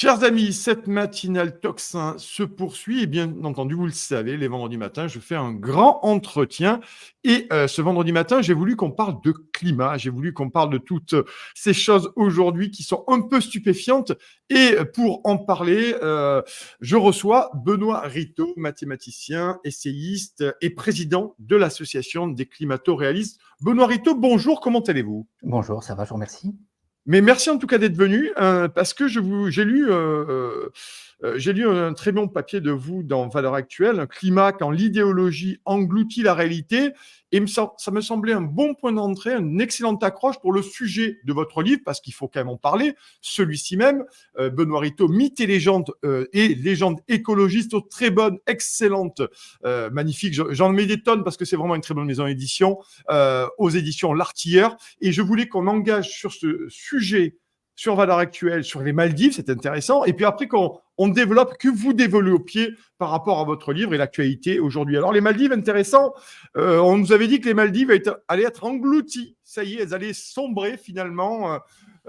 Chers amis, cette matinale Tocsin se poursuit et bien entendu, vous le savez, les vendredis matins, je fais un grand entretien et ce vendredi matin, j'ai voulu qu'on parle de climat, j'ai voulu qu'on parle de toutes ces choses aujourd'hui qui sont un peu stupéfiantes et pour en parler, je reçois Benoît Rittaud, mathématicien, essayiste et président de l'association des climato-réalistes. Benoît Rittaud, bonjour, comment allez-vous? Bonjour, ça va, je vous remercie. Mais merci en tout cas d'être venu parce que j'ai lu un très bon papier de vous dans Valeurs Actuelles, un climat quand l'idéologie engloutit la réalité. Et ça me semblait un bon point d'entrée, une excellente accroche pour le sujet de votre livre, parce qu'il faut quand même en parler. Celui-ci même, Benoît Rittaud, mythes et légendes écologistes aux très bonnes, excellentes, magnifiques. J'en mets des tonnes parce que c'est vraiment une très bonne maison d'édition, aux éditions L'Artilleur. Et je voulais qu'on engage sur ce sujet, sur Valeurs Actuelles, sur les Maldives, c'est intéressant. Et puis après, qu'on développe, que vous développiez par rapport à votre livre et l'actualité aujourd'hui. Alors, les Maldives, intéressant. On nous avait dit que les Maldives allaient être englouties. Ça y est, elles allaient sombrer finalement.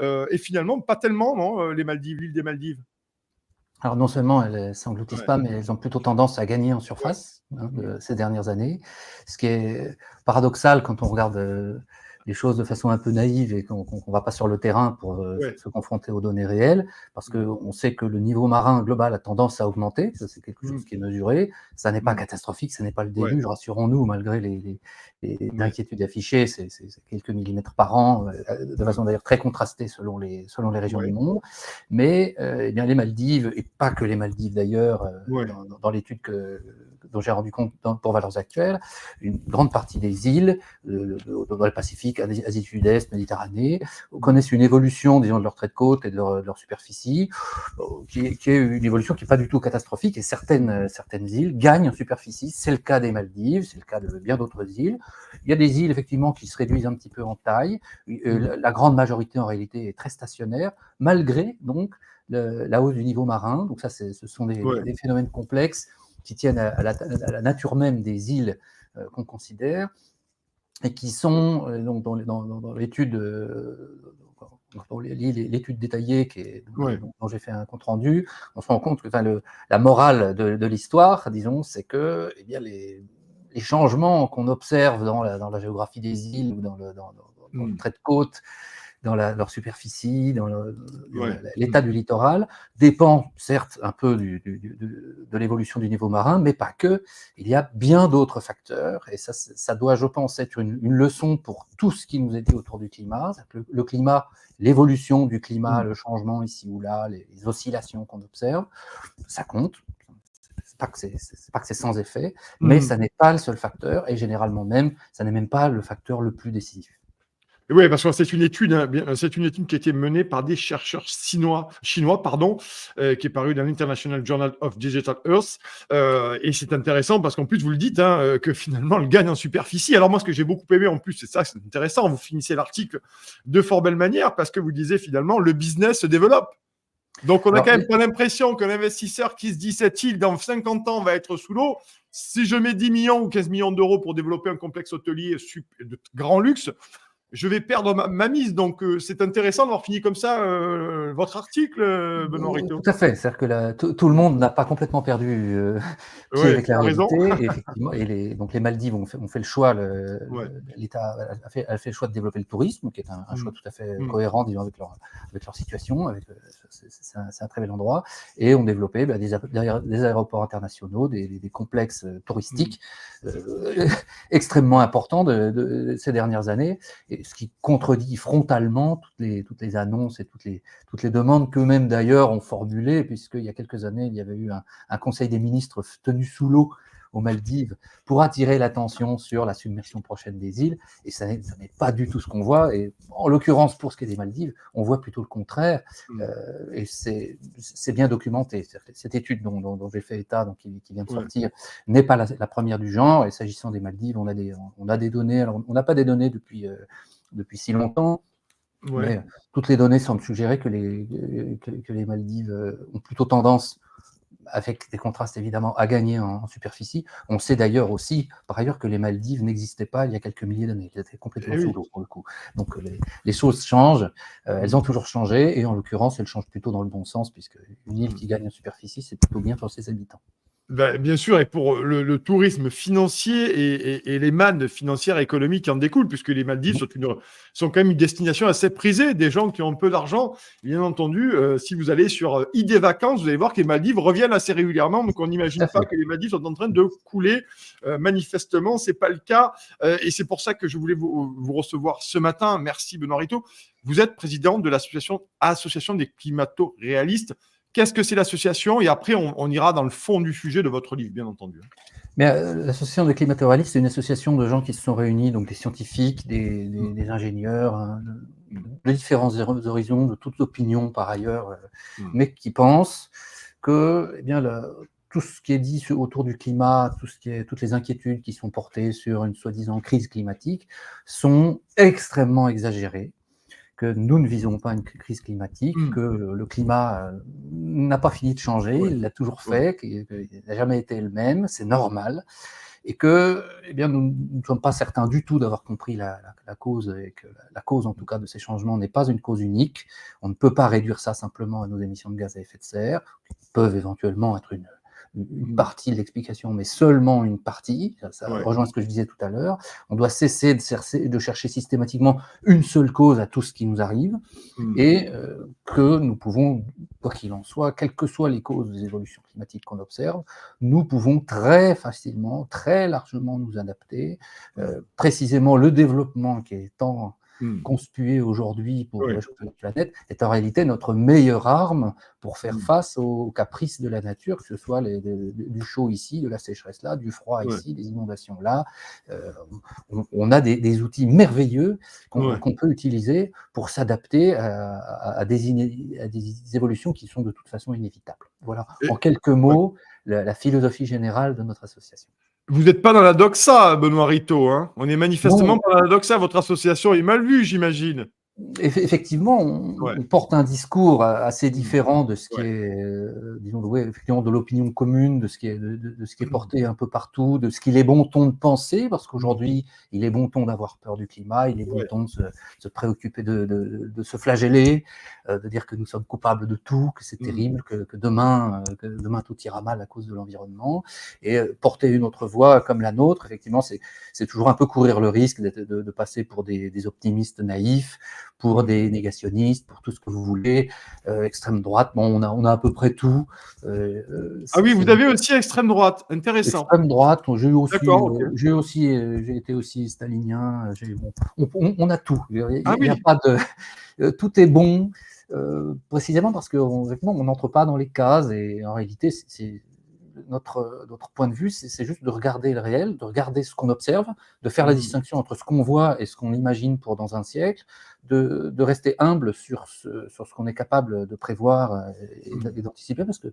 Et finalement, pas tellement, non, les Maldives, l'île des Maldives. Alors non seulement elles ne s'engloutissent pas, mais elles ont plutôt tendance à gagner en surface ces dernières années. Ce qui est paradoxal quand on regarde les choses de façon un peu naïve et qu'on ne va pas sur le terrain pour se confronter aux données réelles, parce qu'on sait que le niveau marin global a tendance à augmenter, ça c'est quelque chose qui est mesuré, ça n'est pas catastrophique, ça n'est pas le déluge, rassurons-nous, malgré les inquiétudes affichées, c'est quelques millimètres par an, de façon d'ailleurs très contrastée selon les régions du monde, mais eh bien, les Maldives, et pas que les Maldives d'ailleurs, dans l'étude dont j'ai rendu compte pour Valeurs Actuelles, une grande partie des îles dans le Pacifique, Asie du Sud-Est, Méditerranée, connaissent une évolution, disons, de leur trait de côte et de leur superficie, qui est une évolution qui n'est pas du tout catastrophique, et certaines îles gagnent en superficie. C'est le cas des Maldives, c'est le cas de bien d'autres îles. Il y a des îles, effectivement, qui se réduisent un petit peu en taille. La grande majorité, en réalité, est très stationnaire, malgré, donc, la hausse du niveau marin. Donc ça, ce sont des phénomènes complexes qui tiennent à la nature même des îles qu'on considère, et qui sont donc dans l'étude l'étude détaillée dont j'ai fait un compte rendu. On se rend compte que la morale de l'histoire, disons, c'est que les changements qu'on observe dans la géographie des îles ou dans le trait de côte, dans leur superficie, dans l'état du littoral, dépend certes un peu de l'évolution du niveau marin, mais pas que. Il y a bien d'autres facteurs, et ça doit, je pense, être une leçon pour tout ce qui nous est dit autour du climat. Le climat, l'évolution du climat, le changement ici ou là, les oscillations qu'on observe, ça compte. C'est pas que c'est sans effet, mais ça n'est pas le seul facteur, et généralement même, ça n'est même pas le facteur le plus décisif. Oui, parce que c'est une étude qui a été menée par des chercheurs chinois, qui est paru dans l'International Journal of Digital Earth. Et c'est intéressant parce qu'en plus, vous le dites, que finalement, elle gagne en superficie. Alors moi, ce que j'ai beaucoup aimé en plus, c'est intéressant. Vous finissez l'article de fort belle manière parce que vous disiez finalement, le business se développe. Donc, on n'a quand même pas l'impression qu'un investisseur qui se dit cette île, dans 50 ans, va être sous l'eau. Si je mets 10 millions ou 15 millions d'euros pour développer un complexe hôtelier de grand luxe, je vais perdre ma mise. Donc, c'est intéressant d'avoir fini comme ça votre article, Benoît Rittaud. Tout à fait. C'est-à-dire que tout le monde n'a pas complètement perdu pied avec la réalité. Et effectivement, donc les Maldives ont fait le choix, l'État a fait le choix de développer le tourisme, qui est un choix tout à fait cohérent, disons, avec leur situation. C'est un très bel endroit. Et ont développé des aéroports internationaux, des complexes touristiques extrêmement importants de ces dernières années. Et ce qui contredit frontalement toutes les annonces et toutes les demandes qu'eux-mêmes d'ailleurs ont formulées, puisqu'il y a quelques années, il y avait eu un conseil des ministres tenu sous l'eau aux Maldives pour attirer l'attention sur la submersion prochaine des îles, et ça n'est pas du tout ce qu'on voit, et en l'occurrence pour ce qui est des Maldives, on voit plutôt le contraire, et c'est bien documenté. Cette étude dont j'ai fait état, donc, qui vient de sortir, n'est pas la première du genre, et s'agissant des Maldives, on a des données, alors on n'a pas des données depuis si longtemps, mais toutes les données semblent suggérer que les Maldives ont plutôt tendance avec des contrastes évidemment à gagner en superficie. On sait d'ailleurs aussi, par ailleurs, que les Maldives n'existaient pas il y a quelques milliers d'années. Elles étaient complètement sous l'eau pour le coup. Donc les choses changent, elles ont toujours changé, et en l'occurrence, elles changent plutôt dans le bon sens, puisque une île qui gagne en superficie, c'est plutôt bien pour ses habitants. Ben, bien sûr, et pour le tourisme financier et les mannes financières et économiques qui en découlent, puisque les Maldives sont quand même une destination assez prisée des gens qui ont un peu d'argent. Bien entendu, si vous allez sur ID Vacances, vous allez voir que les Maldives reviennent assez régulièrement, donc on n'imagine pas que les Maldives sont en train de couler. Manifestement, ce n'est pas le cas, et c'est pour ça que je voulais vous recevoir ce matin. Merci Benoît Rittaud. Vous êtes président de l'association des climato-réalistes. Qu'est-ce que c'est l'association? Et après, on ira dans le fond du sujet de votre livre, bien entendu. Mais l'association des climato-réalistes, c'est une association de gens qui se sont réunis, donc des scientifiques, des ingénieurs, hein, de différents horizons, de toutes opinions par ailleurs, mais qui pensent que tout ce qui est dit autour du climat, toutes les inquiétudes qui sont portées sur une soi-disant crise climatique sont extrêmement exagérées, que nous ne visons pas une crise climatique, que le climat n'a pas fini de changer, il l'a toujours fait, qu'il n'a jamais été le même, c'est normal, et que nous ne sommes pas certains du tout d'avoir compris la cause, et que la cause en tout cas de ces changements n'est pas une cause unique. On ne peut pas réduire ça simplement à nos émissions de gaz à effet de serre, qui peuvent éventuellement être une partie de l'explication, mais seulement une partie. Ça rejoint ce que je disais tout à l'heure. On doit cesser de chercher systématiquement une seule cause à tout ce qui nous arrive, et que nous pouvons, quoi qu'il en soit, quelles que soient les causes des évolutions climatiques qu'on observe, nous pouvons très facilement, très largement nous adapter. Précisément, le développement qui est tant conspué aujourd'hui pour réchauffer la planète est en réalité notre meilleure arme pour faire face aux caprices de la nature, que ce soit du chaud ici, de la sécheresse là, du froid ici, des inondations là. On a des outils merveilleux qu'on peut utiliser pour s'adapter à des évolutions qui sont de toute façon inévitables. Voilà, en quelques mots, la philosophie générale de notre association. Vous n'êtes pas dans la doxa, Benoît Rittaud, hein? On est manifestement pas dans la doxa. Votre association est mal vue, j'imagine. Effectivement, on porte un discours assez différent de ce qui est, disons, effectivement, de l'opinion commune, de ce qui est porté un peu partout, de ce qu'il est bon ton de penser, parce qu'aujourd'hui, il est bon ton d'avoir peur du climat, il est bon ton de se préoccuper de se flageller, de dire que nous sommes coupables de tout, que c'est terrible, que demain tout ira mal à cause de l'environnement. Et porter une autre voix comme la nôtre, effectivement, c'est toujours un peu courir le risque de passer pour des optimistes naïfs, pour des négationnistes, pour tout ce que vous voulez, extrême droite, bon, on a à peu près tout. Ah oui, vous avez aussi extrême droite, intéressant. Extrême droite, j'ai été aussi stalinien, on a tout. Il n'y a pas de... tout est bon, précisément parce qu'on n'entre pas dans les cases, et en réalité, notre point de vue, c'est juste de regarder le réel, de regarder ce qu'on observe, de faire la distinction entre ce qu'on voit et ce qu'on imagine pour dans un siècle, de rester humble sur ce qu'on est capable de prévoir et d'anticiper, parce que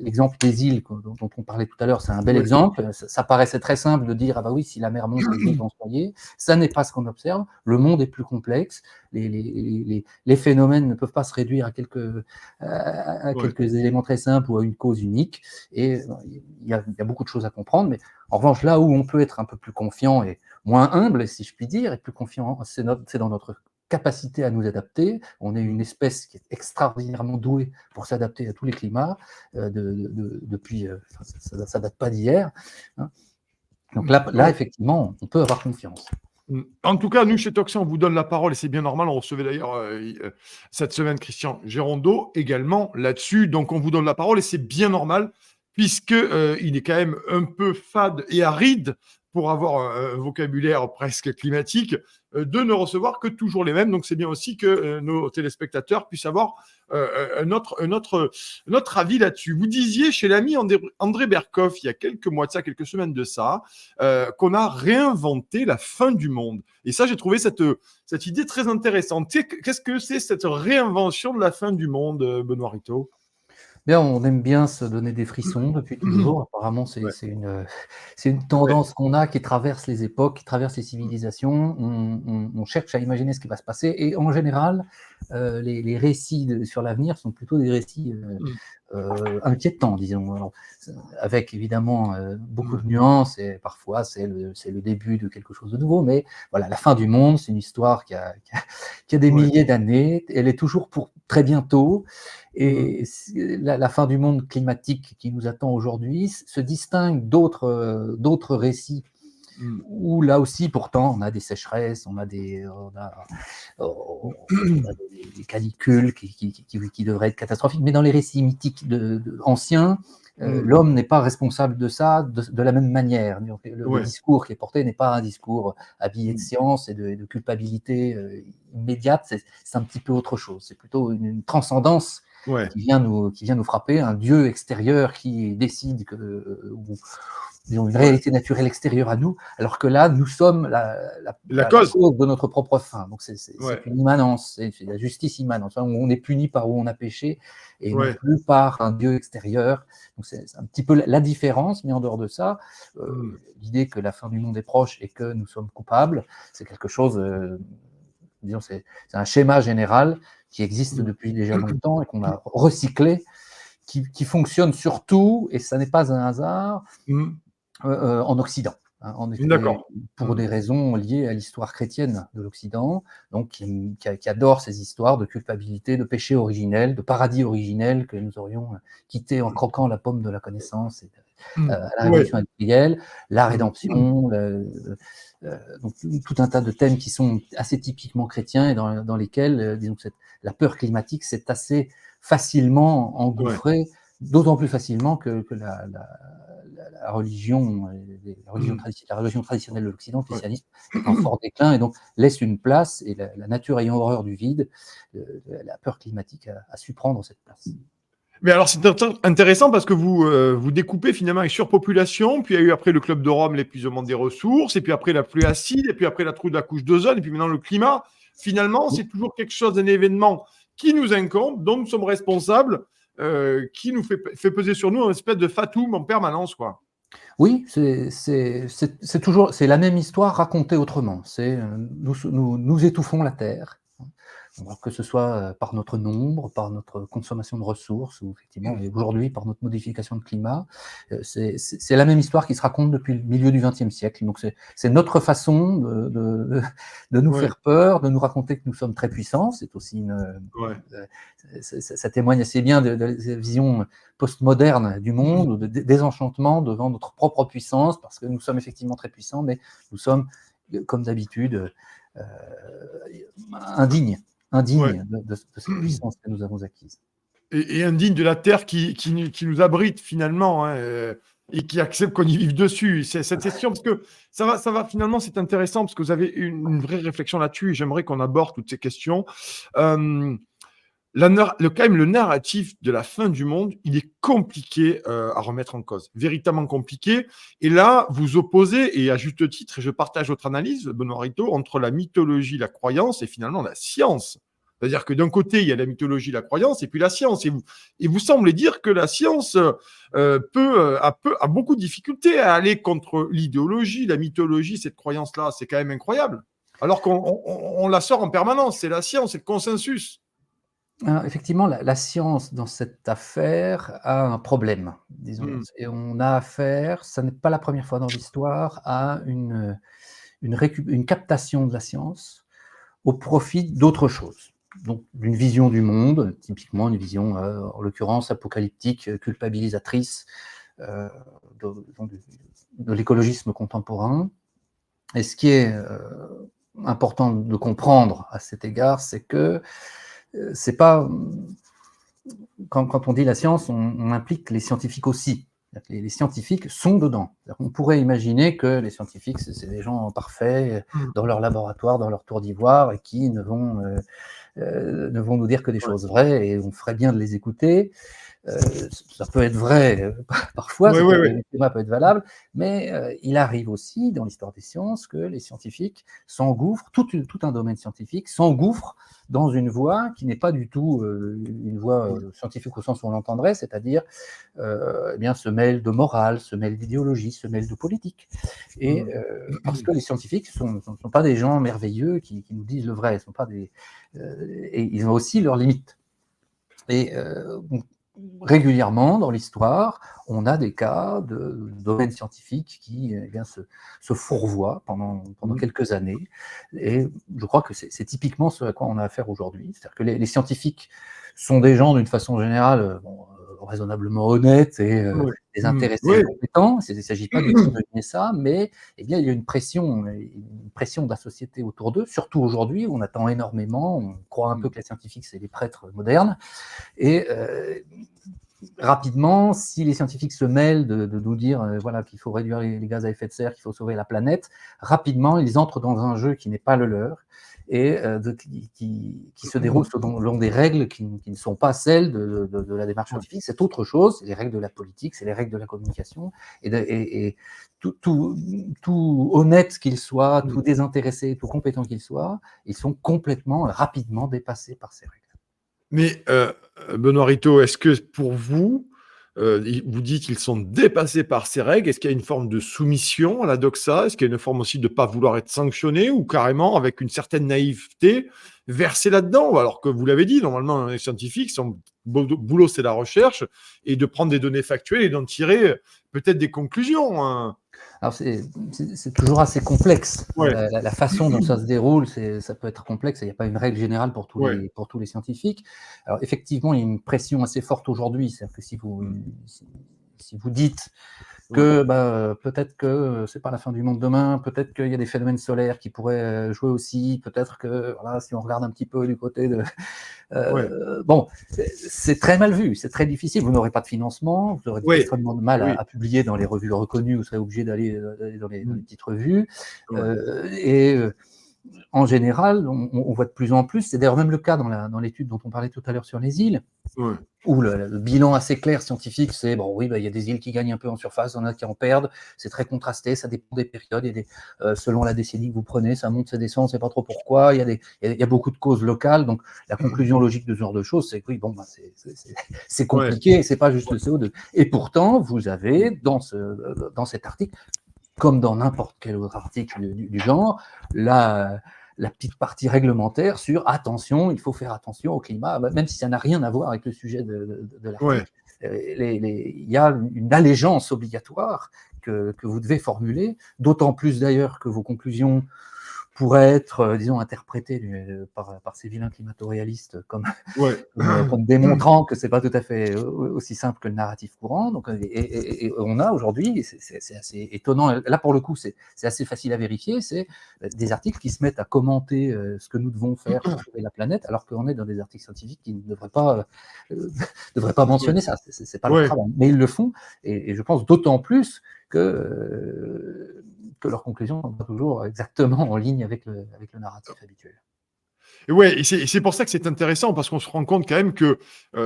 l'exemple des îles dont on parlait tout à l'heure, c'est un bel exemple. Ça paraissait très simple de dire, ah bah oui, si la mer monte, les îles vont se noyer. Ça n'est pas ce qu'on observe. Le monde est plus complexe. Les phénomènes ne peuvent pas se réduire à quelques éléments très simples ou à une cause unique. Et il y a beaucoup de choses à comprendre, mais en revanche, là où on peut être un peu plus confiant et moins humble, si je puis dire, et plus confiant, c'est dans notre capacité à nous adapter. On est une espèce qui est extraordinairement douée pour s'adapter à tous les climats, depuis, ça date pas d'hier, hein. Donc là, effectivement, on peut avoir confiance. En tout cas, nous, chez Toxin, on vous donne la parole, et c'est bien normal. On recevait d'ailleurs cette semaine Christian Gérondeau également là-dessus. Donc, on vous donne la parole, et c'est bien normal, puisqu'il est quand même un peu fade et aride pour avoir un vocabulaire presque climatique, de ne recevoir que toujours les mêmes. Donc, c'est bien aussi que nos téléspectateurs puissent avoir un autre avis là-dessus. Vous disiez chez l'ami André Berkoff, il y a quelques mois de ça, quelques semaines de ça, qu'on a réinventé la fin du monde. Et ça, j'ai trouvé cette idée très intéressante. Qu'est-ce que c'est cette réinvention de la fin du monde, Benoît Rittaud ? Bien, on aime bien se donner des frissons depuis toujours. Apparemment, Ouais, c'est une ouais, tendance qu'on a qui traverse les époques, qui traverse les civilisations. On cherche à imaginer ce qui va se passer. Et en général, les récits sur l'avenir sont plutôt des récits mmh, inquiétants, disons. Alors, avec évidemment beaucoup ouais, de nuances et parfois c'est le début de quelque chose de nouveau. Mais voilà, la fin du monde, c'est une histoire qui a des ouais, milliers d'années. Elle est toujours pour très bientôt. mmh, Et la fin du monde climatique qui nous attend aujourd'hui se distingue d'autres récits mmh. où là aussi, pourtant, on a des sécheresses, on a des canicules qui devraient être catastrophiques, mais dans les récits mythiques anciens, Mmh. l'homme n'est pas responsable de ça de la même manière. Donc, le Ouais. discours qui est porté n'est pas un discours habillé de Mmh. science et de culpabilité immédiate, c'est un petit peu autre chose. C'est plutôt une transcendance Ouais. qui vient nous frapper, un Dieu extérieur qui décide ou disons, une Ouais. réalité naturelle extérieure à nous, alors que là, nous sommes La la cause? cause de notre propre fin. Donc Ouais. c'est une immanence, c'est la justice immanente. Enfin, on est puni par où on a péché et non Ouais. plus par un Dieu extérieur. Donc c'est un petit peu la différence, mais en dehors de ça, Mmh. l'idée que la fin du monde est proche et que nous sommes coupables, c'est quelque chose, disons, c'est un schéma général qui existe Mmh. depuis déjà longtemps et qu'on a recyclé, qui fonctionne surtout, et ça n'est pas un hasard, Mmh. en Occident, hein, D'accord. pour Mmh. des raisons liées à l'histoire chrétienne de l'Occident, donc qui adore ces histoires de culpabilité, de péché originel, de paradis originel que nous aurions quitté en croquant la pomme de la connaissance Mmh. à la Ouais. révolution industrielle, la Mmh. rédemption, donc tout un tas de thèmes qui sont assez typiquement chrétiens et dans lesquels, disons que la peur climatique s'est assez facilement Ouais. engouffrée, d'autant plus facilement que la religion, Mmh. la religion traditionnelle de l'Occident, le Ouais. christianisme, est en fort déclin et donc laisse une place, et la nature ayant horreur du vide, la peur climatique a su prendre cette place. Mais alors, c'est intéressant parce que vous, vous découpez finalement avec surpopulation, puis il y a eu après le club de Rome, l'épuisement des ressources, et puis après la pluie acide, et puis après la trouille de la couche d'ozone, et puis maintenant le climat. Finalement, c'est toujours quelque chose, un événement qui nous incombe, dont nous sommes responsables, qui nous fait peser sur nous une espèce de fatum en permanence, quoi. Oui, c'est toujours c'est la même histoire racontée autrement. Nous étouffons la terre, alors que ce soit par notre nombre, par notre consommation de ressources, ou effectivement, et aujourd'hui par notre modification de climat. C'est la même histoire qui se raconte depuis le milieu du XXe siècle. Donc c'est notre façon de nous Ouais, faire peur, de nous raconter que nous sommes très puissants. C'est aussi ouais. ça témoigne assez bien de la vision postmoderne du monde, de désenchantement devant notre propre puissance, parce que nous sommes effectivement très puissants, mais nous sommes, comme d'habitude, euh, indignes, Ouais. indignes de cette puissance que nous avons acquise. Et indigne de la terre qui nous abrite finalement, hein, et qui accepte qu'on y vive dessus. C'est cette question, parce que ça va finalement, c'est intéressant parce que vous avez une vraie réflexion là-dessus et j'aimerais qu'on aborde toutes ces questions. Euh, quand même, le narratif de la fin du monde, il est compliqué à remettre en cause, véritablement compliqué. Et là, vous opposez, et à juste titre, et je partage votre analyse, Benoît Rito, entre la mythologie, la croyance et finalement la science. C'est-à-dire que d'un côté, il y a la mythologie, la croyance, et puis la science. Et vous semblez dire que la science a beaucoup de difficultés à aller contre l'idéologie, la mythologie, cette croyance-là. C'est quand même incroyable. Alors qu'on la sort en permanence. C'est la science, c'est le consensus. Alors, effectivement, la science dans cette affaire a un problème, disons. Mm. Et on a affaire, ça n'est pas la première fois dans l'histoire, à une captation de la science au profit d'autre chose. Donc, d'une vision du monde, typiquement une vision, en l'occurrence, apocalyptique, culpabilisatrice, euh, de, de l'écologisme contemporain. Et ce qui est important de comprendre à cet égard, c'est que c'est pas quand on dit la science, on implique les scientifiques aussi. Les scientifiques sont dedans. On pourrait imaginer que les scientifiques, c'est des gens parfaits Mm. dans leur laboratoire, dans leur tour d'ivoire, et qui ne vont ne vont nous dire que des choses vraies et on ferait bien de les écouter. Ça peut être vrai parfois, le climat peut être valable, mais il arrive aussi dans l'histoire des sciences que les scientifiques s'engouffrent, tout un domaine scientifique s'engouffre dans une voie qui n'est pas du tout une voie scientifique au sens où on l'entendrait, c'est-à-dire eh bien, se mêle de morale, se mêle d'idéologie, se mêle de politique. Et parce que les scientifiques ne sont pas des gens merveilleux qui nous disent le vrai, et ils ont aussi leurs limites. Et régulièrement, dans l'histoire, on a des cas de domaines scientifiques qui se fourvoient pendant quelques années. Et je crois que c'est typiquement ce à quoi on a affaire aujourd'hui. C'est-à-dire que les scientifiques sont des gens, d'une façon générale, raisonnablement honnêtes et désintéressés et compétents. Il ne s'agit pas du tout de nier ça, mais il y a une pression de la société autour d'eux, surtout aujourd'hui, où on attend énormément, on croit un peu que les scientifiques, c'est les prêtres modernes. Et rapidement, si les scientifiques se mêlent de nous dire qu'il faut réduire les gaz à effet de serre, qu'il faut sauver la planète, rapidement, ils entrent dans un jeu qui n'est pas le leur et qui se déroule selon des règles qui ne sont pas celles de la démarche scientifique. C'est autre chose, c'est les règles de la politique, c'est les règles de la communication. Et tout honnête qu'ils soient, tout désintéressés, tout compétents qu'ils soient, ils sont rapidement dépassés par ces règles. Mais Benoît Rittaud, est-ce que pour vous, vous dites qu'ils sont dépassés par ces règles, est-ce qu'il y a une forme de soumission à la doxa? Est-ce qu'il y a une forme aussi de ne pas vouloir être sanctionné ou carrément, avec une certaine naïveté, verser là-dedans? Alors que vous l'avez dit, normalement, les scientifiques, son boulot, c'est la recherche et de prendre des données factuelles et d'en tirer peut-être des conclusions. Hein. Alors, c'est toujours assez complexe. La façon dont ça se déroule, ça peut être complexe. Il n'y a pas une règle générale pour tous les scientifiques. Alors, effectivement, il y a une pression assez forte aujourd'hui. C'est-à-dire que si vous dites que peut-être que c'est pas la fin du monde demain, peut-être qu'il y a des phénomènes solaires qui pourraient jouer aussi, peut-être que si on regarde un petit peu du côté de... Bon, c'est très mal vu, c'est très difficile, vous n'aurez pas de financement, vous aurez extrêmement de mal à publier dans les revues reconnues, vous serez obligé d'aller dans les petites revues, en général, on voit de plus en plus, c'est d'ailleurs même le cas dans l'étude dont on parlait tout à l'heure sur les îles, où le bilan assez clair scientifique, c'est il y a des îles qui gagnent un peu en surface, il y en a qui en perdent, c'est très contrasté, ça dépend des périodes, selon la décennie que vous prenez, ça monte, ça descend, on ne sait pas trop pourquoi, il y a beaucoup de causes locales, donc la conclusion logique de ce genre de choses, c'est que c'est compliqué, c'est pas juste le CO2. Et pourtant, vous avez dans cet article, comme dans n'importe quel autre article du genre, la petite partie réglementaire sur attention, il faut faire attention au climat, même si ça n'a rien à voir avec le sujet de l'article. Il y a une allégeance obligatoire que vous devez formuler, d'autant plus d'ailleurs que vos conclusions pourraient être, disons, interprétées par ces vilains climato-réalistes comme démontrant que c'est pas tout à fait aussi simple que le narratif courant. Donc, et on a aujourd'hui, c'est assez étonnant, là pour le coup c'est assez facile à vérifier, c'est des articles qui se mettent à commenter ce que nous devons faire pour sauver la planète, alors qu'on est dans des articles scientifiques qui ne devraient pas mentionner ça, c'est pas leur travail, mais ils le font, et je pense d'autant plus que leurs conclusions sont pas toujours exactement en ligne avec le narratif habituel. Et c'est pour ça que c'est intéressant, parce qu'on se rend compte quand même que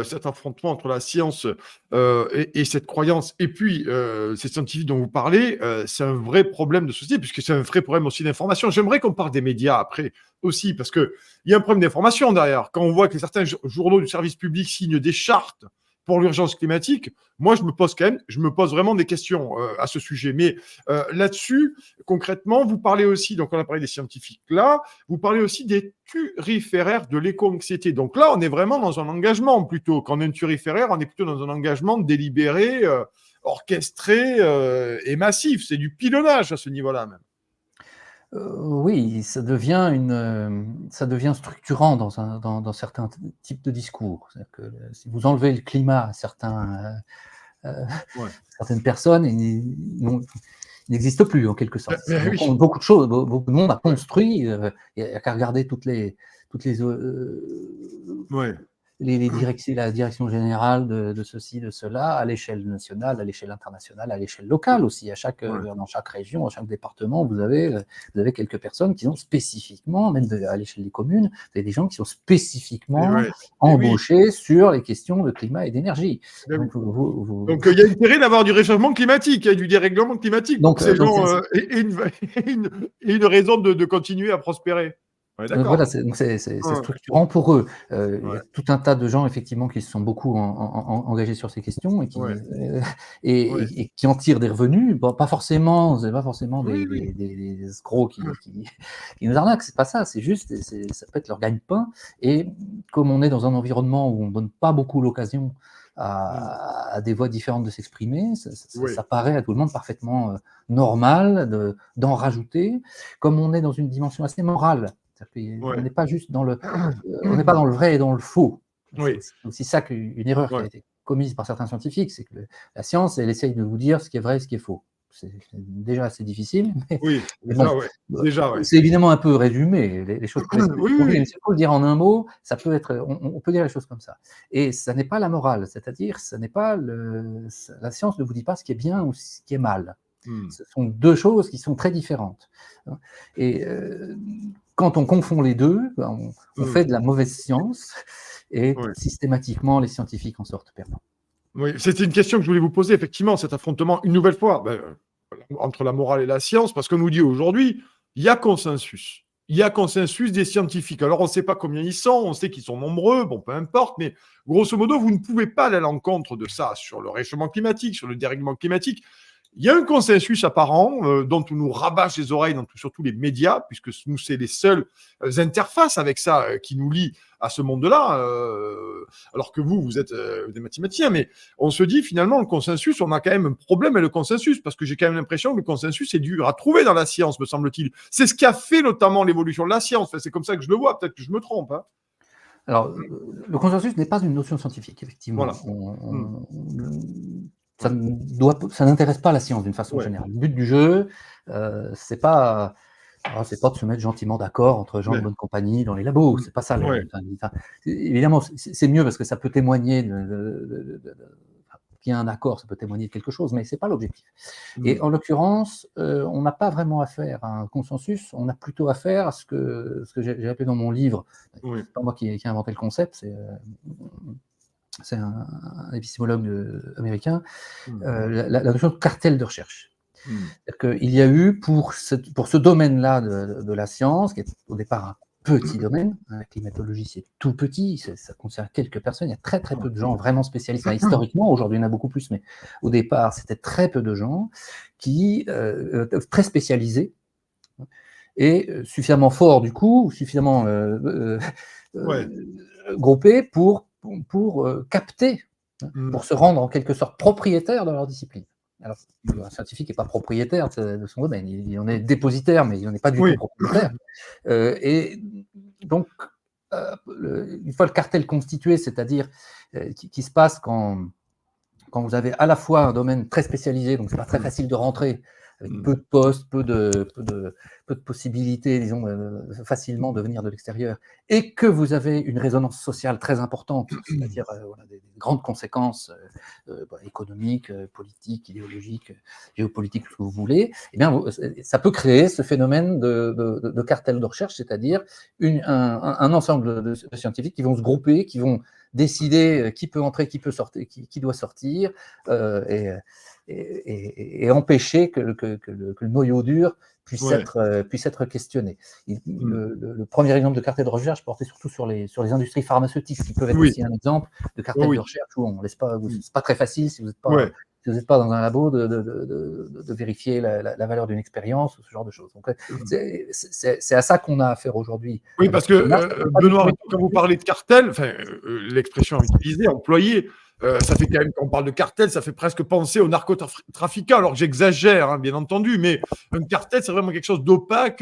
cet affrontement entre la science et cette croyance, et puis ces scientifiques dont vous parlez, c'est un vrai problème de société, puisque c'est un vrai problème aussi d'information. J'aimerais qu'on parle des médias après aussi, parce qu'il y a un problème d'information derrière. Quand on voit que certains journaux du service public signent des chartes pour l'urgence climatique, moi, je me pose vraiment des questions à ce sujet. Mais là-dessus, concrètement, vous parlez aussi, donc on a parlé des scientifiques là, vous parlez aussi des turiféraires de l'éco-anxiété. Donc là, on est vraiment dans un engagement plutôt. Quand on est un turiféraire, on est plutôt dans un engagement délibéré, orchestré et massif. C'est du pilonnage à ce niveau-là même. Oui, ça devient structurant dans certains types de discours. C'est-à-dire que si vous enlevez le climat à certaines personnes, il n'existe plus en quelque sorte. Beaucoup de choses, beaucoup de monde a construit. Il n'y a qu'à regarder toutes les la direction générale de ceci, de cela, à l'échelle nationale, à l'échelle internationale, à l'échelle locale aussi. Dans chaque région, dans chaque département, vous avez quelques personnes qui sont spécifiquement, même à l'échelle des communes, vous avez des gens qui sont spécifiquement embauchés sur les questions de climat et d'énergie. Donc, il y a intérêt d'avoir du réchauffement climatique, il y a du dérèglement climatique. Donc ces gens et une raison de continuer à prospérer. Voilà, c'est structurant pour eux. Il y a tout un tas de gens, effectivement, qui se sont beaucoup engagés sur ces questions et qui en tirent des revenus. Bon, pas forcément des escrocs qui nous arnaquent, c'est pas ça, c'est juste, ça peut être leur gagne-pain. Et comme on est dans un environnement où on donne pas beaucoup l'occasion à des voix différentes de s'exprimer, ça paraît à tout le monde parfaitement normal d'en rajouter, comme on est dans une dimension assez morale. On n'est pas juste on n'est pas dans le vrai et dans le faux. C'est aussi ça qu'une erreur qui a été commise par certains scientifiques, c'est que la science, elle essaye de vous dire ce qui est vrai et ce qui est faux. C'est déjà assez difficile, mais c'est évidemment un peu résumé. Les choses peuvent être mais si on peut le dire en un mot, ça peut être, on peut dire les choses comme ça. Et ça n'est pas la morale, c'est-à-dire, ça n'est pas la science ne vous dit pas ce qui est bien ou ce qui est mal. Ce sont deux choses qui sont très différentes. Et quand on confond les deux, on fait de la mauvaise science et systématiquement, les scientifiques en sortent perdants. Oui, c'était une question que je voulais vous poser, effectivement, cet affrontement, une nouvelle fois, entre la morale et la science, parce qu'on nous dit aujourd'hui, il y a consensus. Il y a consensus des scientifiques. Alors, on ne sait pas combien ils sont, on sait qu'ils sont nombreux, bon, peu importe, mais grosso modo, vous ne pouvez pas aller à l'encontre de ça sur le réchauffement climatique, sur le dérèglement climatique. Il y a un consensus apparent dont on nous rabâche les oreilles dans surtout les médias, puisque nous, c'est les seules interfaces avec ça qui nous lient à ce monde-là, alors que vous êtes des mathématiciens, mais on se dit finalement, le consensus, on a quand même un problème avec le consensus, parce que j'ai quand même l'impression que le consensus est dur à trouver dans la science, me semble-t-il. C'est ce qui a fait notamment l'évolution de la science, enfin, c'est comme ça que je le vois, peut-être que je me trompe. Hein. Alors, le consensus n'est pas une notion scientifique, effectivement. Voilà. Ça n'intéresse pas la science d'une façon générale. Le but du jeu, c'est pas de se mettre gentiment d'accord entre gens de bonne compagnie dans les labos. C'est pas ça. Évidemment, c'est mieux parce que ça peut témoigner qu'il y a un accord, ça peut témoigner de quelque chose, mais c'est pas l'objectif. Et en l'occurrence, on n'a pas vraiment affaire à un consensus. On a plutôt affaire à ce que j'ai appelé dans mon livre. C'est pas moi qui ai inventé le concept. C'est un épistémologue américain, la notion de cartel de recherche. C'est-à-dire qu'il y a eu, pour ce domaine-là de la science, qui est au départ un petit domaine, la climatologie c'est tout petit, ça concerne quelques personnes, il y a très très peu de gens vraiment spécialistes. Historiquement, aujourd'hui il y en a beaucoup plus, mais au départ c'était très peu de gens qui très spécialisés et suffisamment forts du coup, suffisamment groupés pour capter, pour se rendre en quelque sorte propriétaire de leur discipline. Alors, un scientifique n'est pas propriétaire de son domaine, il en est dépositaire, mais il n'en est pas du tout propriétaire. Et donc, une fois le cartel constitué, c'est-à-dire qui se passe quand vous avez à la fois un domaine très spécialisé, donc c'est pas très facile de rentrer, avec peu de postes, peu de possibilités, disons, facilement de venir de l'extérieur, et que vous avez une résonance sociale très importante, c'est-à-dire des grandes conséquences économiques, politiques, idéologiques, géopolitiques, ce que vous voulez, eh bien, ça peut créer ce phénomène de cartel de recherche, c'est-à-dire un ensemble de scientifiques qui vont se grouper, qui vont décider qui peut entrer, qui peut sortir, qui doit sortir, et empêcher que le noyau dur puisse être questionné. Le premier exemple de cartel de recherche portait surtout sur les industries pharmaceutiques, qui peuvent être aussi un exemple de cartel de recherche où on laisse pas, c'est pas très facile si vous n'êtes pas dans un labo de vérifier la valeur d'une expérience ou ce genre de choses. Donc, c'est à ça qu'on a affaire aujourd'hui. Oui, parce que Benoît, quand vous parlez de cartel, l'expression utilisée, employée, ça fait quand même, quand on parle de cartel, ça fait presque penser aux narcotrafiquants, alors que j'exagère, hein, bien entendu, mais un cartel, c'est vraiment quelque chose d'opaque,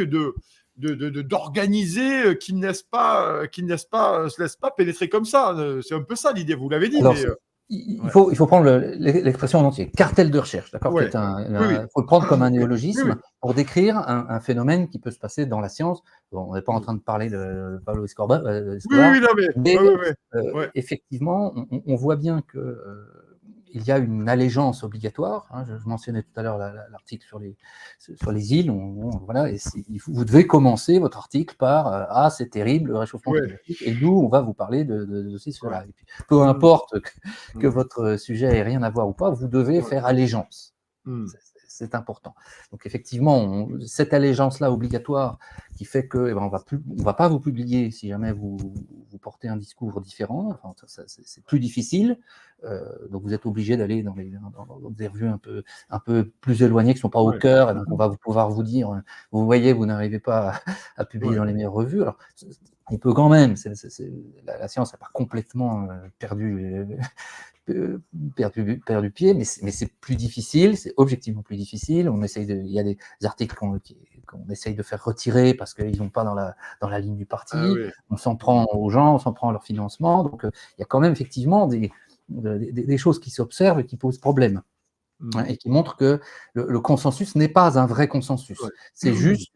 d'organisé, qui ne se laisse pas pénétrer comme ça. C'est un peu ça l'idée, vous l'avez dit. Alors, il faut prendre l'expression en entier, cartel de recherche, d'accord. Ouais. Il faut le prendre comme un néologisme Oui. pour décrire un phénomène qui peut se passer dans la science. Bon, on n'est pas en train de parler de Pablo Escobar, Non, mais ouais. effectivement, on voit bien que il y a une allégeance obligatoire. Hein, je mentionnais tout à l'heure l'article sur les îles. Voilà, et vous devez commencer votre article par ah, c'est terrible le réchauffement climatique, et nous on va vous parler de ceci, cela. Et puis, peu importe que votre sujet ait rien à voir ou pas, vous devez faire allégeance. C'est important. Donc effectivement, cette allégeance-là obligatoire qui fait que on va pas vous publier si jamais vous portez un discours différent. Enfin, c'est plus difficile. Donc vous êtes obligé d'aller dans des revues un peu plus éloignées qui ne sont pas au cœur. Et donc on va pouvoir vous dire, vous voyez, vous n'arrivez pas à publier dans les meilleures revues. Alors on peut quand même. La science n'a pas complètement perdu pied, mais c'est plus difficile, c'est objectivement plus difficile. Il y a des articles qu'on essaye de faire retirer parce qu'ils ne vont pas dans la ligne du parti. On s'en prend aux gens, on s'en prend à leur financement. Donc il y a quand même effectivement des choses qui s'observent et qui posent problème. Et qui montrent que le consensus n'est pas un vrai consensus. C'est juste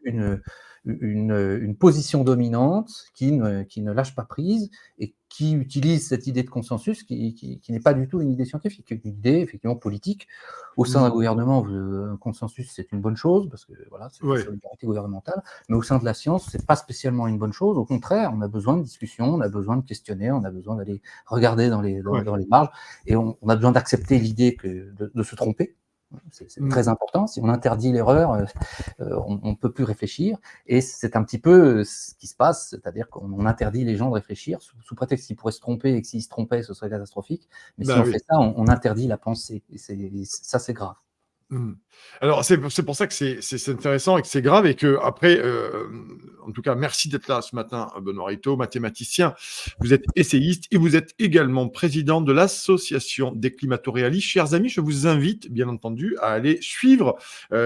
une position dominante qui ne lâche pas prise et qui utilise cette idée de consensus qui n'est pas du tout une idée scientifique, une idée effectivement politique. Au sein d'un gouvernement, un consensus, c'est une bonne chose, parce que voilà, c'est la solidarité gouvernementale, mais au sein de la science, c'est pas spécialement une bonne chose. Au contraire, on a besoin de discussion, on a besoin de questionner, on a besoin d'aller regarder dans les marges, et on a besoin d'accepter l'idée de se tromper. C'est très important. Si on interdit l'erreur, on ne peut plus réfléchir. Et c'est un petit peu ce qui se passe, c'est-à-dire qu'on interdit les gens de réfléchir sous prétexte qu'ils pourraient se tromper et que s'ils se trompaient, ce serait catastrophique. Mais si on fait ça, on interdit la pensée. Et ça, c'est grave. Alors, c'est pour ça que c'est intéressant et que c'est grave, et que après, en tout cas, merci d'être là ce matin, Benoît Rittaud, mathématicien. Vous êtes essayiste et vous êtes également président de l'association des climato-réalistes. Chers amis, je vous invite, bien entendu, à aller suivre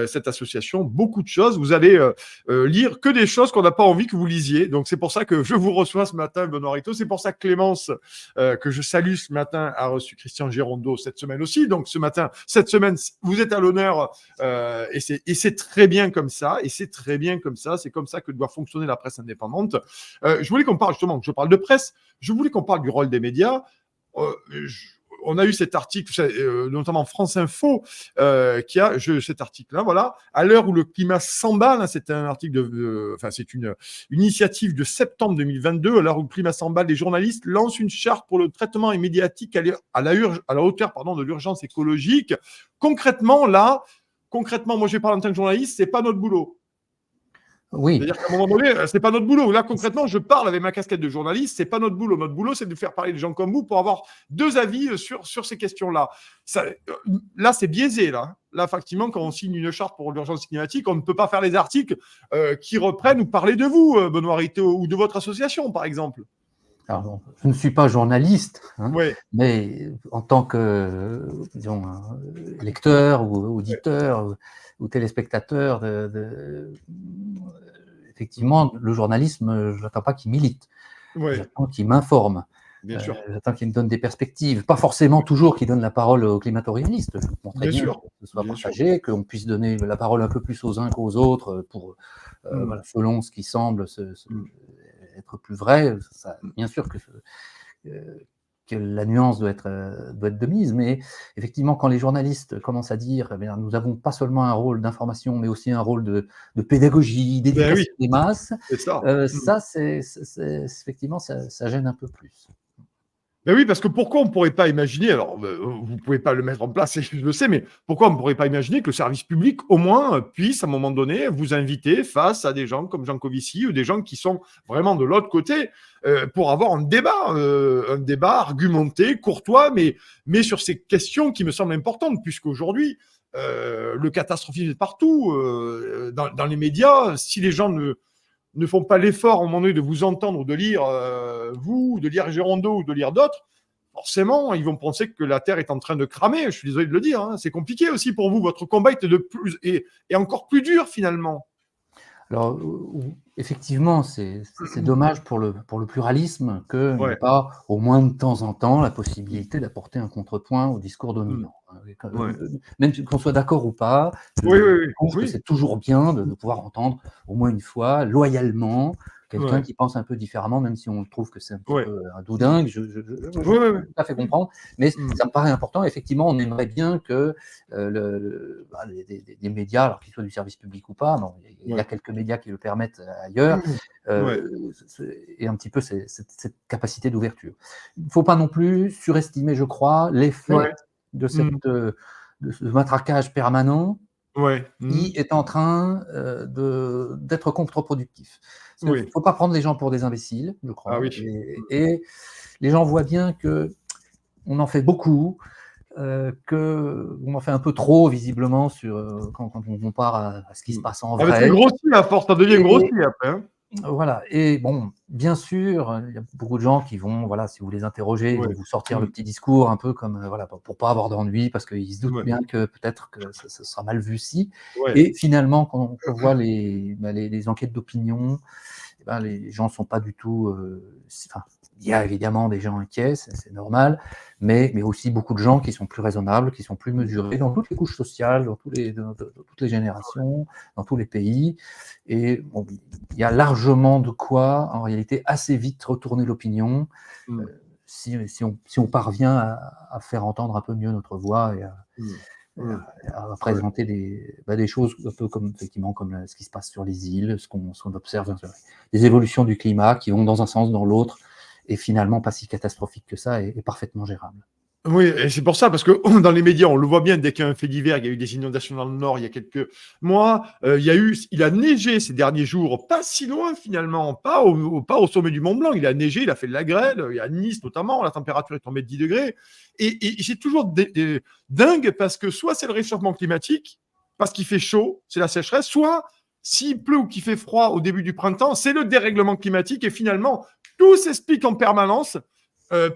cette association. Beaucoup de choses. Vous allez lire que des choses qu'on n'a pas envie que vous lisiez. Donc, c'est pour ça que je vous reçois ce matin, Benoît Rittaud. C'est pour ça que Clémence, que je salue ce matin, a reçu Christian Girondeau cette semaine aussi. Donc, cette semaine, vous êtes à l'honneur. Et c'est très bien comme ça, c'est comme ça que doit fonctionner la presse indépendante. Je voulais qu'on parle, justement, que je parle de presse, je voulais qu'on parle du rôle des médias. On a eu cet article, notamment France Info, qui a cet article-là, voilà. À l'heure où le climat s'emballe, c'est un article c'est une initiative de septembre 2022. À l'heure où le climat s'emballe, les journalistes lancent une charte pour le traitement médiatique à la hauteur de l'urgence écologique. Concrètement, moi, je parle en tant que journaliste, c'est pas notre boulot. Oui. C'est-à-dire qu'à un moment donné, c'est pas notre boulot. Là, concrètement, je parle avec ma casquette de journaliste, c'est pas notre boulot. Notre boulot, c'est de faire parler des gens comme vous pour avoir deux avis sur ces questions-là. Là, c'est biaisé, là. Là, effectivement, quand on signe une charte pour l'urgence climatique, on ne peut pas faire les articles qui reprennent ou parler de vous, Benoît Rittaud, ou de votre association, par exemple. Alors bon, je ne suis pas journaliste, mais en tant que lecteur ou auditeur ou téléspectateur, effectivement, le journalisme, je n'attends pas qu'il milite. J'attends qu'il m'informe. J'attends qu'il me donne des perspectives. Pas forcément toujours qu'il donne la parole aux climato-réalistes. Je comprends très bien que ce soit partagé, qu'on puisse donner la parole un peu plus aux uns qu'aux autres selon ce qui semble être plus vrai. Bien sûr que la nuance doit être de mise, mais effectivement, quand les journalistes commencent à dire nous n'avons pas seulement un rôle d'information, mais aussi un rôle de pédagogie, d'éducation des masses, effectivement, ça gêne un peu plus. Ben oui, parce que pourquoi on ne pourrait pas imaginer, alors vous ne pouvez pas le mettre en place, je le sais, mais pourquoi on ne pourrait pas imaginer que le service public, au moins, puisse, à un moment donné, vous inviter face à des gens comme Jean Covici ou des gens qui sont vraiment de l'autre côté pour avoir un débat argumenté, courtois, mais sur ces questions qui me semblent importantes, puisqu'aujourd'hui, le catastrophisme est partout. Dans les médias, si les gens ne font pas l'effort, à un moment donné, de vous entendre ou de lire vous, de lire Girondeau ou de lire d'autres, forcément, ils vont penser que la Terre est en train de cramer. Je suis désolé de le dire. C'est compliqué aussi pour vous. Votre combat est encore plus dur, finalement. Alors, effectivement, c'est dommage pour le pluralisme qu'il n'y ait pas, au moins de temps en temps, la possibilité d'apporter un contrepoint au discours dominant. Même qu'on soit d'accord ou pas, je trouve que c'est toujours bien de pouvoir entendre au moins une fois, loyalement, quelqu'un qui pense un peu différemment, même si on trouve que c'est un petit peu un doudingue, je peux tout à fait comprendre, mais ça me paraît important. Effectivement, on aimerait bien que des médias, alors qu'ils soient du service public ou pas, bon, il y a quelques médias qui le permettent ailleurs, et un petit peu cette capacité d'ouverture. Il ne faut pas non plus surestimer, je crois, l'effet de ce matraquage permanent qui est en train d'être contre-productif. Il ne faut pas prendre les gens pour des imbéciles, je crois. Et les gens voient bien qu'on en fait beaucoup, qu'on en fait un peu trop, visiblement, quand on compare à ce qui se passe en vrai. C'est grossi, à force, ça devient grossi après. Hein. Voilà. Et bon, bien sûr, il y a beaucoup de gens qui vont, voilà, si vous les interrogez, ils vont vous sortir le petit discours un peu comme, voilà, pour pas avoir d'ennui, parce qu'ils se doutent bien que peut-être que ça sera mal vu si. Et finalement, quand on voit les enquêtes d'opinion, les gens ne sont pas du tout. Il y a évidemment des gens inquiets, c'est normal, mais aussi beaucoup de gens qui sont plus raisonnables, qui sont plus mesurés dans toutes les couches sociales, dans toutes les générations, dans tous les pays. Et bon, il y a largement de quoi, en réalité, assez vite retourner l'opinion, si on parvient à faire entendre un peu mieux notre voix et à présenter des choses un peu comme, effectivement, comme ce qui se passe sur les îles, ce qu'on observe, des évolutions du climat qui vont dans un sens, dans l'autre, et finalement pas si catastrophique que ça, et parfaitement gérable. Oui, et c'est pour ça, parce que dans les médias, on le voit bien, dès qu'il y a un fait divers, il y a eu des inondations dans le Nord il y a quelques mois, il a neigé ces derniers jours, pas si loin finalement, pas au sommet du Mont Blanc, il a neigé, il a fait de la grêle, il y a Nice notamment, la température est tombée de 10 degrés, et c'est toujours dingue, parce que soit c'est le réchauffement climatique, parce qu'il fait chaud, c'est la sécheresse, soit s'il pleut ou qu'il fait froid au début du printemps, c'est le dérèglement climatique, et finalement, tout s'explique en permanence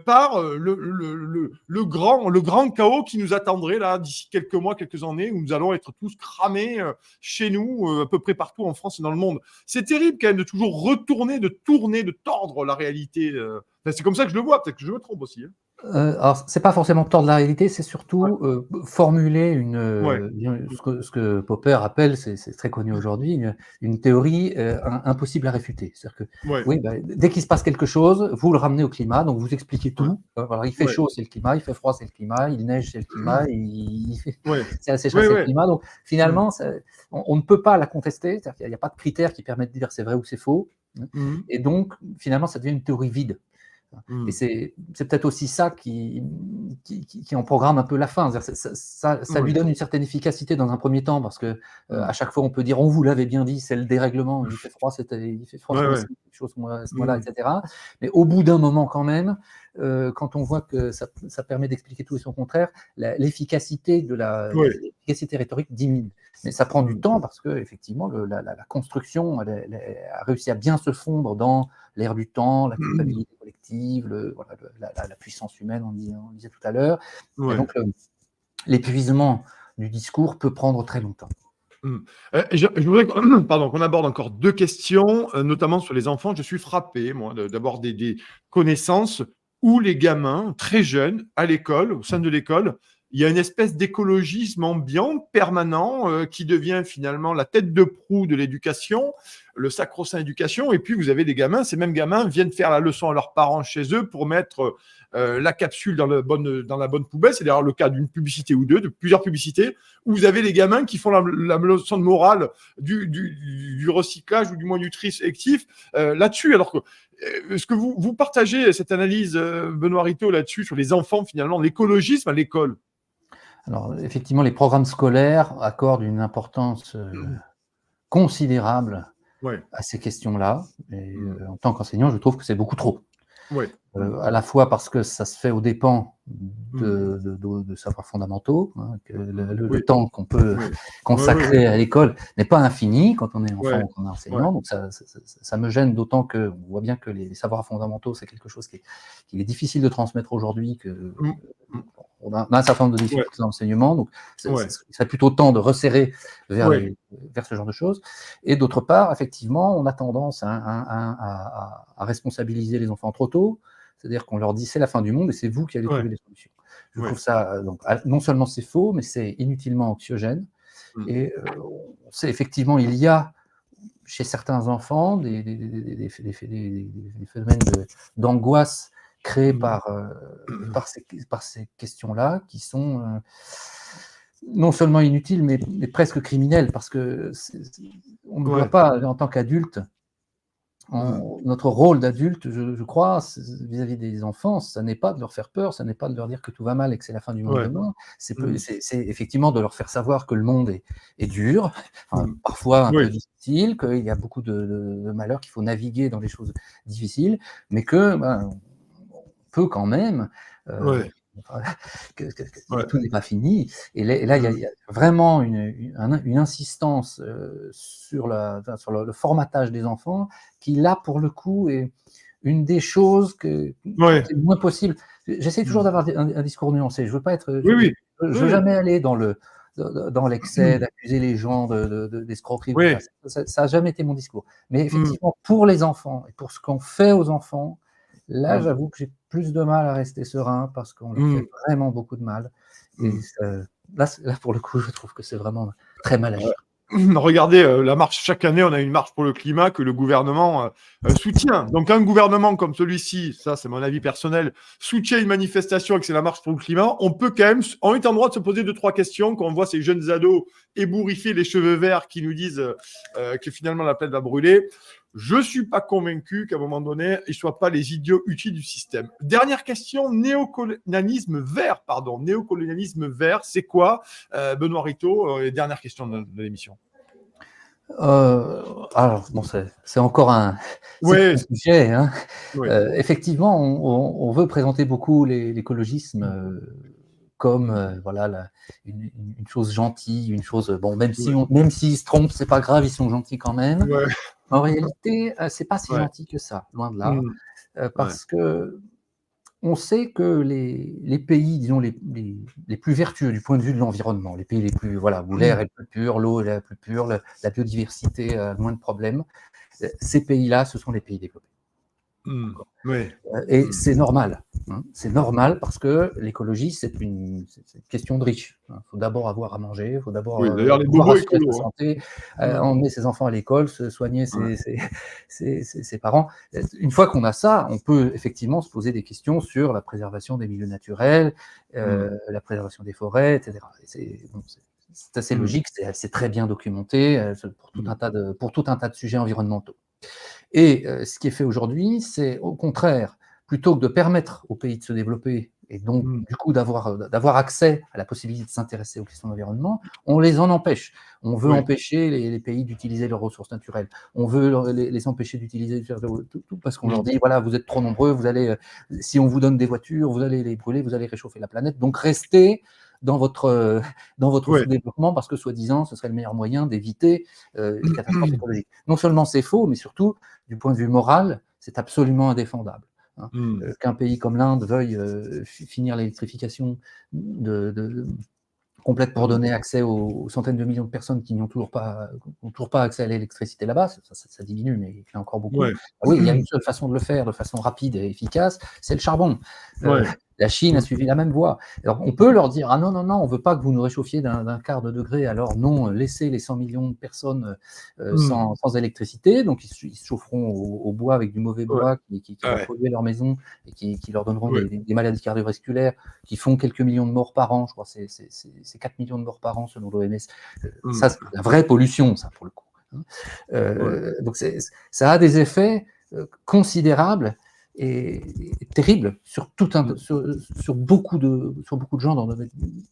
par le grand chaos qui nous attendrait là d'ici quelques mois, quelques années, où nous allons être tous cramés chez nous, à peu près partout en France et dans le monde. C'est terrible quand même de toujours retourner, de tourner, de tordre la réalité. C'est comme ça que je le vois, peut-être que je me trompe aussi. Hein. Alors, c'est pas forcément tordre la réalité, c'est surtout formuler ce que Popper appelle, c'est très connu aujourd'hui, une théorie impossible à réfuter. C'est-à-dire que dès qu'il se passe quelque chose, vous le ramenez au climat, donc vous expliquez tout. Voilà, il fait chaud, c'est le climat, il fait froid, c'est le climat, il neige, c'est le climat, c'est la sécheresse, c'est le climat. Donc finalement, on ne peut pas la contester, c'est-à-dire qu'il n'y a pas de critères qui permettent de dire c'est vrai ou c'est faux. Et donc, finalement, ça devient une théorie vide. Et c'est peut-être aussi ça qui en programme un peu la fin. Ça lui donne une certaine efficacité dans un premier temps, parce que à chaque fois on peut dire on vous l'avait bien dit, c'est le dérèglement, il fait froid, quelque chose à ce moment-là, etc. Mais au bout d'un moment quand même, quand on voit que ça permet d'expliquer tout et son contraire, l'efficacité l'efficacité rhétorique diminue. Mais ça prend du temps, parce que effectivement la construction elle a réussi à bien se fondre dans l'air du temps, la culpabilité collective, la puissance humaine, on disait tout à l'heure. Et donc, l'épuisement du discours peut prendre très longtemps. Je voudrais qu'on aborde encore deux questions, notamment sur les enfants. Je suis frappé, moi, d'avoir des connaissances où les gamins, très jeunes, à l'école, au sein de l'école, il y a une espèce d'écologisme ambiant permanent qui devient finalement la tête de proue de l'éducation, le sacro-saint éducation. Et puis, vous avez des gamins, ces mêmes gamins viennent faire la leçon à leurs parents chez eux pour mettre la capsule dans la bonne poubelle. C'est d'ailleurs le cas d'une publicité ou deux, de plusieurs publicités, où vous avez les gamins qui font la leçon de morale du recyclage ou du moins du tri sélectif là-dessus. Alors que est-ce que vous partagez cette analyse, Benoît Rittaud, là-dessus, sur les enfants, finalement, l'écologisme à l'école? Alors, effectivement, les programmes scolaires accordent une importance considérable à ces questions-là. Et en tant qu'enseignant, je trouve que c'est beaucoup trop. À la fois parce que ça se fait aux dépens de savoirs fondamentaux, que le temps qu'on peut consacrer à l'école n'est pas infini quand on est enfant ou qu'on est enseignant. Donc ça me gêne, d'autant qu'on voit bien que les savoirs fondamentaux, c'est quelque chose qu'il est difficile de transmettre aujourd'hui, on a un certain nombre de difficultés dans l'enseignement, donc il serait plutôt temps de resserrer vers ce genre de choses. Et d'autre part, effectivement, on a tendance à responsabiliser les enfants trop tôt, c'est-à-dire qu'on leur dit c'est la fin du monde et c'est vous qui allez trouver des solutions. Je trouve ça, donc, non seulement c'est faux, mais c'est inutilement anxiogène. Et on sait effectivement, il y a chez certains enfants des phénomènes d'angoisse créés par ces questions-là, qui sont non seulement inutiles, mais presque criminelles, parce que on ne doit pas, en tant qu'adulte, notre rôle d'adulte, je crois, vis-à-vis des enfants, ça n'est pas de leur faire peur, ça n'est pas de leur dire que tout va mal et que c'est la fin du monde demain, c'est effectivement de leur faire savoir que le monde est dur, parfois un peu difficile, qu'il y a beaucoup de malheurs, qu'il faut naviguer dans des choses difficiles, mais que on peut quand même... que tout n'est pas fini. Et là, il y a vraiment une insistance sur le formatage des enfants qui, là, pour le coup, est une des choses que c'est le moins possible. J'essaie toujours d'avoir un discours nuancé. Je veux pas être... Je veux jamais aller dans l'excès, d'accuser les gens d'escroquerie. Ça n'a jamais été mon discours. Mais effectivement, pour les enfants et pour ce qu'on fait aux enfants, là, j'avoue que j'ai plus de mal à rester serein parce qu'on leur fait vraiment beaucoup de mal. Et là, pour le coup, je trouve que c'est vraiment très mal agi. Regardez, la marche, chaque année, on a une marche pour le climat que le gouvernement soutient. Donc, un gouvernement comme celui-ci, ça c'est mon avis personnel, soutient une manifestation et que c'est la marche pour le climat, on peut quand même, on est en droit de se poser 2-3 questions quand on voit ces jeunes ados ébouriffés, les cheveux verts, qui nous disent que finalement la planète va brûler. Je ne suis pas convaincu qu'à un moment donné, ils ne soient pas les idiots utiles du système. Dernière question, néocolonialisme vert, Néocolonialisme vert, c'est quoi, Benoît Rittaud, dernière question de l'émission. Alors, bon, c'est encore un sujet. Hein. Effectivement, on veut présenter beaucoup l'écologisme comme voilà, une chose gentille, une chose... Bon, même s'ils se trompent, c'est pas grave, ils sont gentils quand même. En réalité, c'est pas si gentil que ça, loin de là, parce que on sait que les pays, disons, les plus vertueux du point de vue de l'environnement, les pays les plus, voilà, où l'air est le plus pur, l'eau est la plus pure, la biodiversité a moins de problèmes, ces pays-là, ce sont les pays développés. Et c'est normal. Hein. C'est normal parce que l'écologie, c'est une question de riche. Il faut d'abord avoir à manger, il faut d'abord pouvoir assurer sa santé, emmener ses enfants à l'école, se soigner ses parents. Une fois qu'on a ça, on peut effectivement se poser des questions sur la préservation des milieux naturels, la préservation des forêts, etc. C'est assez logique, c'est très bien documenté pour tout un tas de sujets environnementaux. Et ce qui est fait aujourd'hui, c'est au contraire, plutôt que de permettre aux pays de se développer et donc du coup d'avoir accès à la possibilité de s'intéresser aux questions d'environnement, on les en empêche. On veut empêcher les pays d'utiliser leurs ressources naturelles. On veut les empêcher d'utiliser tout parce qu'on leur dit, voilà, vous êtes trop nombreux, si on vous donne des voitures, vous allez les brûler, vous allez réchauffer la planète, donc restez dans votre sous-développement parce que, soi-disant, ce serait le meilleur moyen d'éviter les catastrophes écologiques. Non seulement c'est faux, mais surtout, du point de vue moral, c'est absolument indéfendable. Hein. Qu'un pays comme l'Inde veuille finir l'électrification complète pour donner accès aux centaines de millions de personnes qui n'ont toujours pas accès à l'électricité là-bas, ça diminue, mais il y a encore beaucoup. Oui, il y a une seule façon de le faire de façon rapide et efficace, c'est le charbon. La Chine a suivi la même voie. Alors, on peut leur dire, ah non, on ne veut pas que vous nous réchauffiez d'un quart de degré, alors non, laissez les 100 millions de personnes sans électricité, donc ils se chaufferont au bois avec du mauvais bois qui va polluer leur maison et qui leur donneront des maladies cardiovasculaires qui font quelques millions de morts par an, je crois que c'est 4 millions de morts par an selon l'OMS. Ça, c'est la vraie pollution, ça, pour le coup. Donc, ça a des effets considérables et terrible sur beaucoup de gens.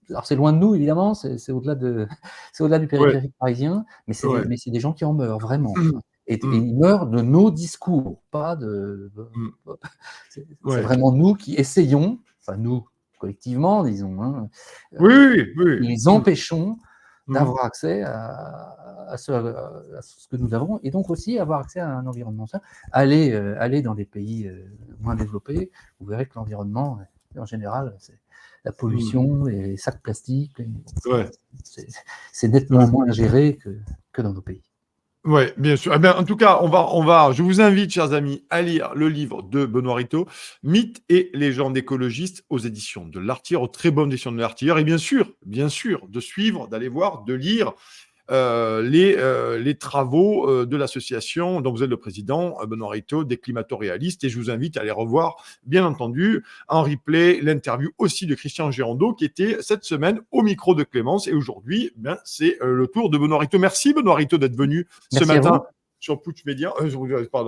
Alors c'est loin de nous évidemment, c'est au-delà du périphérique parisien, mais c'est des gens qui en meurent vraiment. Et ils meurent de nos discours, pas de. C'est vraiment nous qui essayons, enfin nous collectivement, disons, hein, les empêchons d'avoir accès à ce que nous avons, et donc aussi avoir accès à un environnement sain. Allez dans des pays moins développés, vous verrez que l'environnement, en général, la pollution, les sacs plastiques. Ouais. C'est nettement moins géré que dans nos pays. Oui, bien sûr. Eh bien, en tout cas, je vous invite, chers amis, à lire le livre de Benoît Rittaud, Mythes et légendes écologistes, aux éditions de l'Artilleur, aux très bonnes éditions de l'Artilleur. Et bien sûr, de suivre, d'aller voir, de lire les travaux de l'association dont vous êtes le président, Benoît Rittaud, des climato-réalistes. Et je vous invite à aller revoir, bien entendu, en replay, l'interview aussi de Christian Gérondeau, qui était cette semaine au micro de Clémence. Et aujourd'hui, c'est le tour de Benoît Rittaud. Merci, Benoît Rittaud, d'être venu ce matin sur Putsch Média,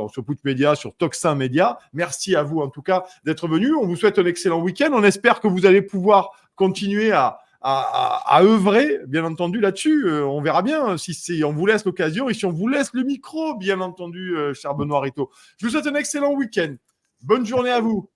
sur Putsch Média, sur Toxin Média. Merci à vous, en tout cas, d'être venu. On vous souhaite un excellent week-end. On espère que vous allez pouvoir continuer à œuvrer, bien entendu, là-dessus. On verra bien si on vous laisse l'occasion et si on vous laisse le micro, bien entendu, cher Benoît Rittaud. Je vous souhaite un excellent week-end. Bonne journée à vous.